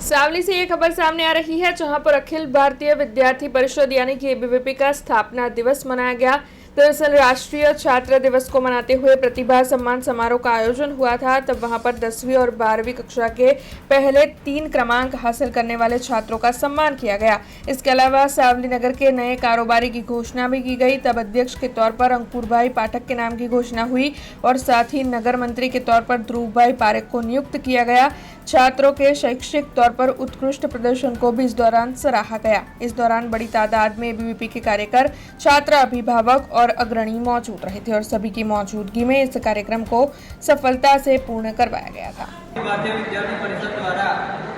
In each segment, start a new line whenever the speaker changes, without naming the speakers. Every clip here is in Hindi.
सावली से ये खबर सामने आ रही है, जहां पर अखिल भारतीय विद्यार्थी परिषद यानी कि एबीवीपी का स्थापना दिवस मनाया गया। दरअसल राष्ट्रीय छात्र दिवस को मनाते हुए प्रतिभा सम्मान समारोह का आयोजन हुआ था। तब वहां पर 10वीं और 12वीं कक्षा के पहले 3 क्रमांक हासिल करने वाले छात्रों का सम्मान किया गया। इसके अलावा सावली नगर के नए कारोबारी की घोषणा भी की गई। तब अध्यक्ष के तौर पर अंकुर भाई पाठक के नाम की घोषणा हुई और साथ ही नगर मंत्री के तौर पर ध्रुव भाई पारेख को नियुक्त किया गया। छात्रों के शैक्षिक तौर पर उत्कृष्ट प्रदर्शन को भी इस दौरान सराहा गया। इस दौरान बड़ी तादाद में एबीवीपी के कार्यकर, छात्र, अभिभावक और अग्रणी मौजूद रहे थे और सभी की मौजूदगी में इस कार्यक्रम को सफलता से पूर्ण करवाया गया था।
भारतीय विद्यार्थी परिषद द्वारा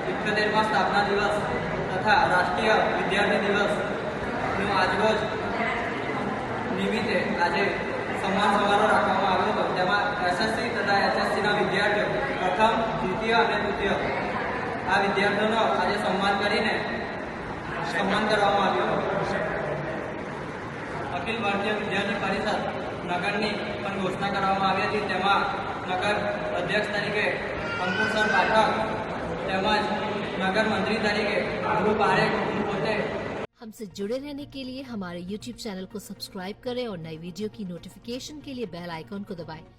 71वां स्थापना दिवस तथा राष्ट्रीय विद्यार्थी दिवस આજરોજ નિમિત્તે આજે સન્માન સમારોહ રાખવામાં આવ્યો હતો। તેમાં એસએસસી તથા એચએસસીના વિદ્યાર્થીઓ પ્રથમ, દ્વિતીય અને તૃતીય આ વિદ્યાર્થીઓનો આજે સન્માન કરીને સન્માન કરવામાં આવ્યો હતો। અખિલ ભારતીય વિદ્યાર્થી પરિષદ નગરની પણ ઘોષણા કરવામાં આવી હતી। તેમાં નગર અધ્યક્ષ તરીકે અંકુર સર પાઠક તેમજ નગર મંત્રી તરીકે ध्रुव पारेख પોતે।
हमसे जुड़े रहने के लिए हमारे YouTube चैनल को सब्सक्राइब करें और नई वीडियो की नोटिफिकेशन के लिए बेल आइकॉन को दबाएं।